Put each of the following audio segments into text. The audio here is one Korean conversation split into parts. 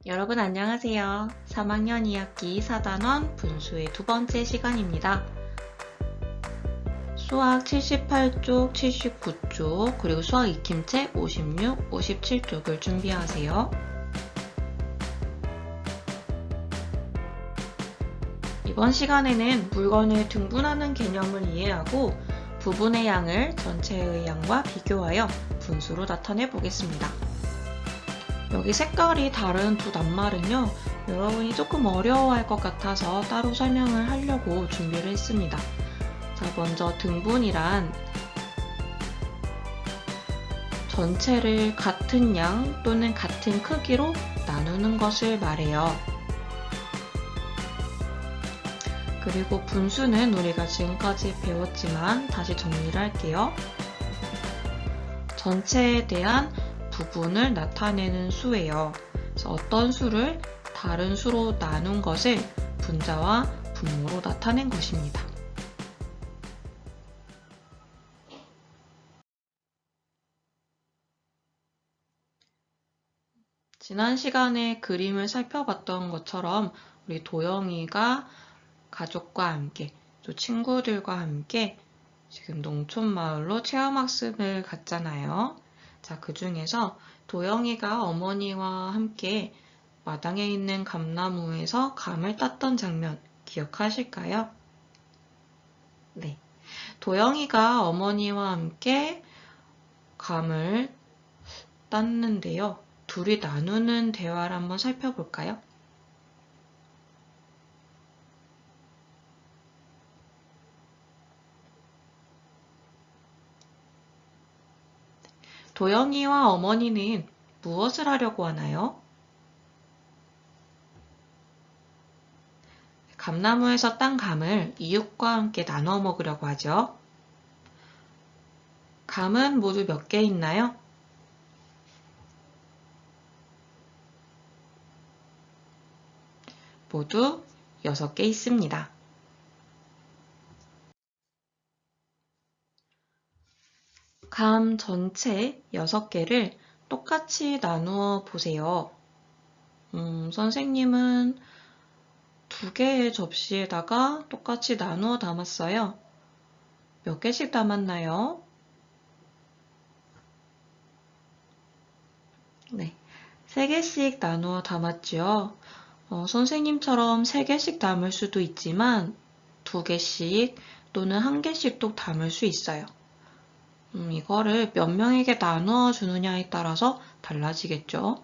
여러분 안녕하세요. 3학년 2학기 4단원 분수의 두 번째 시간입니다. 수학 78쪽, 79쪽, 그리고 수학 익힘책 56, 57쪽을 준비하세요. 이번 시간에는 물건을 등분하는 개념을 이해하고 부분의 양을 전체의 양과 비교하여 분수로 나타내 보겠습니다. 여기 색깔이 다른 두 낱말은요, 여러분이 조금 어려워할 것 같아서 따로 설명을 하려고 준비를 했습니다. 자, 먼저 등분이란 전체를 같은 양 또는 같은 크기로 나누는 것을 말해요. 그리고 분수는 우리가 지금까지 배웠지만 다시 정리를 할게요. 전체에 대한 부분을 나타내는 수예요. 그래서 어떤 수를 다른 수로 나눈 것을 분자와 분모로 나타낸 것입니다. 지난 시간에 그림을 살펴봤던 것처럼 우리 도영이가 가족과 함께, 또 친구들과 함께 지금 농촌마을로 체험학습을 갔잖아요. 자, 그 중에서 도영이가 어머니와 함께 마당에 있는 감나무에서 감을 땄던 장면 기억하실까요? 네. 도영이가 어머니와 함께 감을 땄는데요. 둘이 나누는 대화를 한번 살펴볼까요? 도영이와 어머니는 무엇을 하려고 하나요? 감나무에서 딴 감을 이웃과 함께 나눠 먹으려고 하죠. 감은 모두 몇 개 있나요? 모두 6개 있습니다. 감 전체 6개를 똑같이 나누어 보세요. 선생님은 2개의 접시에다가 똑같이 나누어 담았어요. 몇 개씩 담았나요? 네, 3개씩 나누어 담았죠. 선생님처럼 3개씩 담을 수도 있지만 2개씩 또는 1개씩도 담을 수 있어요. 이거를 몇 명에게 나누어 주느냐에 따라서 달라지겠죠.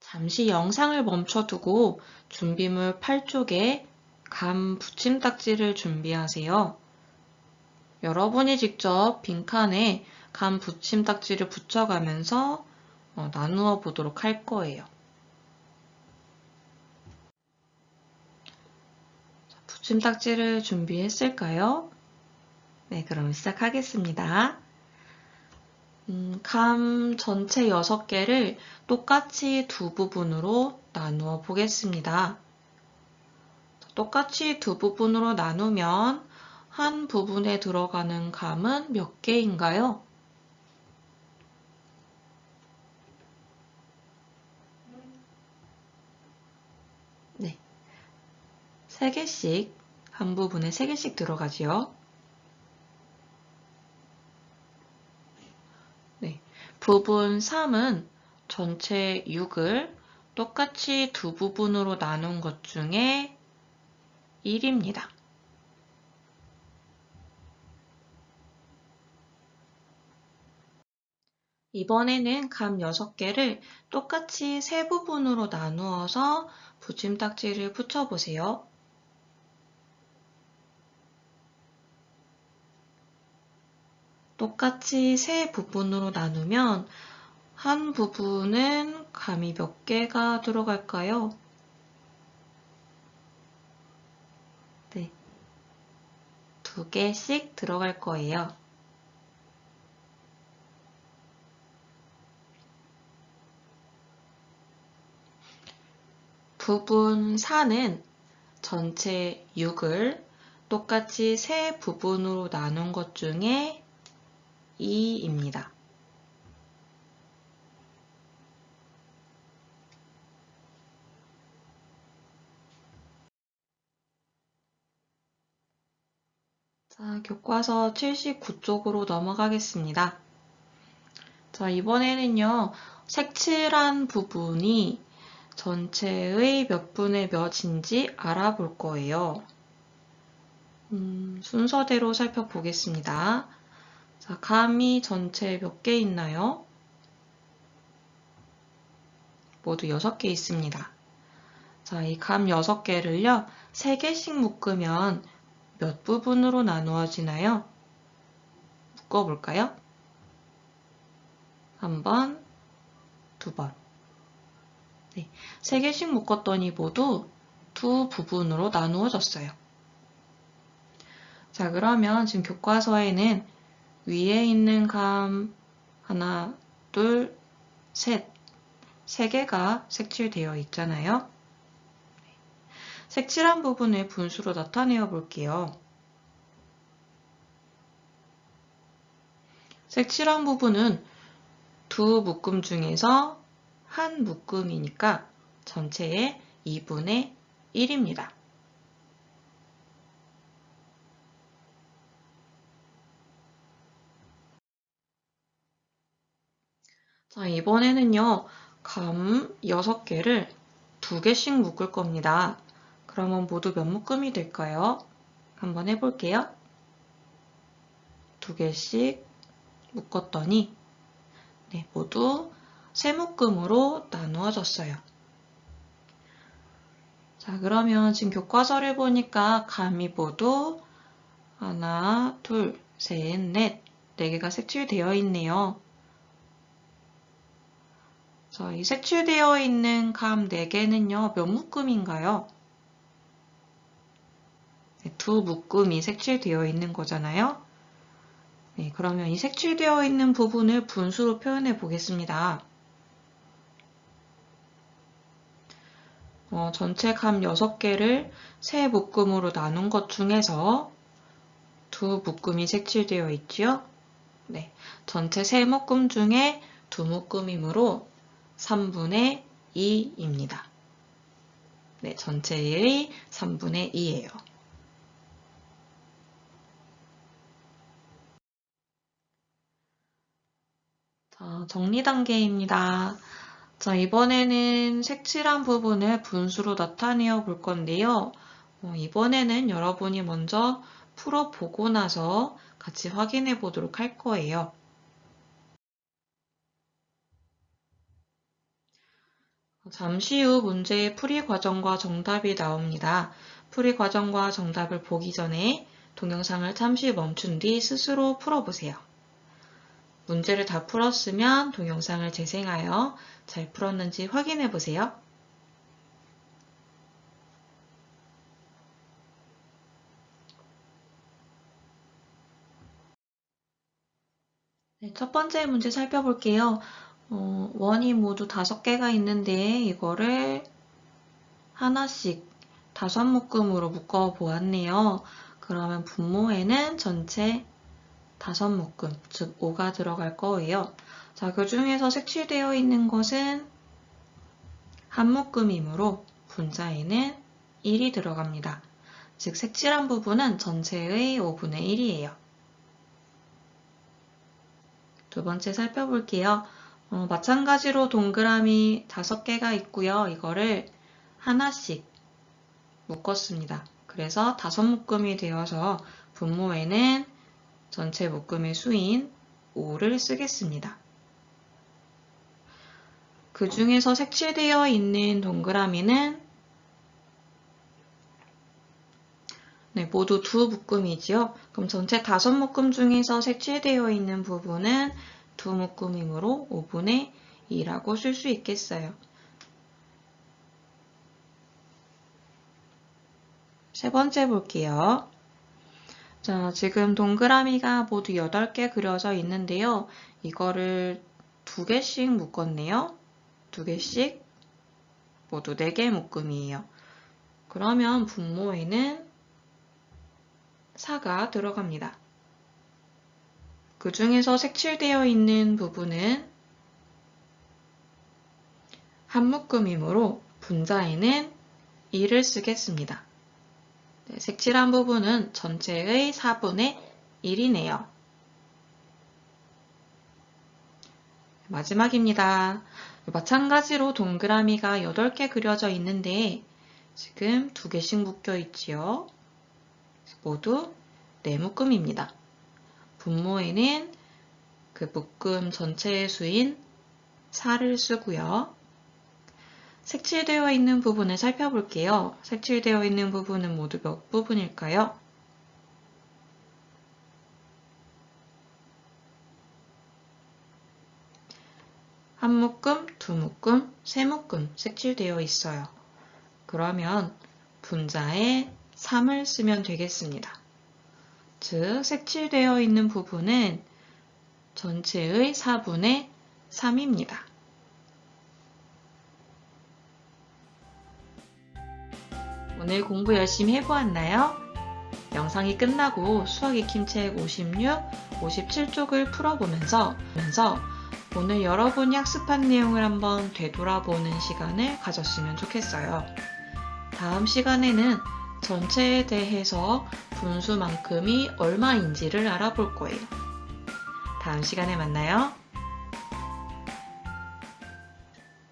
잠시 영상을 멈춰두고 준비물 8쪽에 감 붙임딱지를 준비하세요. 여러분이 직접 빈칸에 감 붙임딱지를 붙여가면서 나누어 보도록 할 거예요. 붙임딱지를 준비했을까요? 네, 그럼 시작하겠습니다. 감 전체 6개를 똑같이 두 부분으로 나누어 보겠습니다. 똑같이 두 부분으로 나누면 한 부분에 들어가는 감은 몇 개인가요? 네, 3개씩, 한 부분에 3개씩 들어가지요. 네, 부분 3은 전체 6을 똑같이 두 부분으로 나눈 것 중에 1입니다. 이번에는 감 6개를 똑같이 세 부분으로 나누어서 붙임딱지를 붙여보세요. 똑같이 세 부분으로 나누면 한 부분은 감이 몇 개가 들어갈까요? 네, 2개씩 들어갈 거예요. 부분 4는 전체 6을 똑같이 세 부분으로 나눈 것 중에 2입니다. 자, 교과서 79쪽으로 넘어가겠습니다. 자, 이번에는요, 색칠한 부분이 전체의 몇 분의 몇인지 알아볼 거예요. 순서대로 살펴보겠습니다. 자, 감이 전체 몇 개 있나요? 모두 6개 있습니다. 자, 이 감 6개를요, 3개씩 묶으면 몇 부분으로 나누어지나요? 묶어볼까요? 한 번, 두 번. 네, 3개씩 묶었더니 모두 2부분으로 나누어졌어요. 자, 그러면 지금 교과서에는 위에 있는 감 하나, 둘, 셋, 3개가 색칠되어 있잖아요. 색칠한 부분을 분수로 나타내어 볼게요. 색칠한 부분은 2 묶음 중에서 한 묶음이니까 전체의 2분의 1입니다. 자, 이번에는요, 감 6개를 2개씩 묶을 겁니다. 그러면 모두 몇 묶음이 될까요? 한번 해볼게요. 2개씩 묶었더니 네, 모두 3묶음으로 나누어졌어요. 자, 그러면 지금 교과서를 보니까 감이 모두 하나, 둘, 셋, 넷, 4개가 색칠되어 있네요. 자, 이 색칠되어 있는 감 4개는요, 몇 묶음인가요? 네, 2 묶음이 색칠되어 있는 거잖아요. 네, 그러면 이 색칠되어 있는 부분을 분수로 표현해 보겠습니다. 전체 감 6개를 3묶음으로 나눈 것 중에서 2 묶음이 색칠되어 있지요? 네, 전체 3묶음 중에 2 묶음이므로 3분의 2입니다. 네, 전체의 3분의 2예요. 자, 정리 단계입니다. 자, 이번에는 색칠한 부분을 분수로 나타내어 볼 건데요. 이번에는 여러분이 먼저 풀어보고 나서 같이 확인해 보도록 할 거예요. 잠시 후 문제의 풀이 과정과 정답이 나옵니다. 풀이 과정과 정답을 보기 전에 동영상을 잠시 멈춘 뒤 스스로 풀어보세요. 문제를 다 풀었으면 동영상을 재생하여 잘 풀었는지 확인해 보세요. 네, 첫 번째 문제 살펴볼게요. 원이 모두 5개가 있는데 이거를 하나씩 5묶음으로 묶어 보았네요. 그러면 분모에는 전체 5묶음, 즉 5가 들어갈 거예요. 자, 그 중에서 색칠되어 있는 것은 한 묶음이므로 분자에는 1이 들어갑니다. 즉 색칠한 부분은 전체의 5분의 1이에요. 두 번째 살펴볼게요. 마찬가지로 동그라미 5개가 있고요. 이거를 하나씩 묶었습니다. 그래서 5묶음이 되어서 분모에는 전체 묶음의 수인 5를 쓰겠습니다. 그 중에서 색칠되어 있는 동그라미는 네, 모두 2 묶음이지요. 그럼 전체 5묶음 중에서 색칠되어 있는 부분은 2 묶음이므로 5분의 2라고 쓸 수 있겠어요. 세 번째 볼게요. 자, 지금 동그라미가 모두 8개 그려져 있는데요. 이거를 2개씩 묶었네요. 2개씩 모두 4개 묶음이에요. 그러면 분모에는 4가 들어갑니다. 그 중에서 색칠되어 있는 부분은 한 묶음이므로 분자에는 2를 쓰겠습니다. 네, 색칠한 부분은 전체의 4분의 1이네요. 마지막입니다. 마찬가지로 동그라미가 8개 그려져 있는데 지금 2개씩 묶여 있지요. 모두 4묶음입니다. 분모에는 그 묶음 전체의 수인 4를 쓰고요. 색칠되어 있는 부분을 살펴볼게요. 색칠되어 있는 부분은 모두 몇 부분일까요? 한 묶음, 2묶음, 3묶음 색칠되어 있어요. 그러면 분자에 3을 쓰면 되겠습니다. 즉, 색칠되어 있는 부분은 전체의 4분의 3입니다. 오늘 공부 열심히 해보았나요? 영상이 끝나고 수학 익힘책 56, 57쪽을 풀어보면서 오늘 여러분이 학습한 내용을 한번 되돌아보는 시간을 가졌으면 좋겠어요. 다음 시간에는 전체에 대해서 분수만큼이 얼마인지를 알아볼 거예요. 다음 시간에 만나요.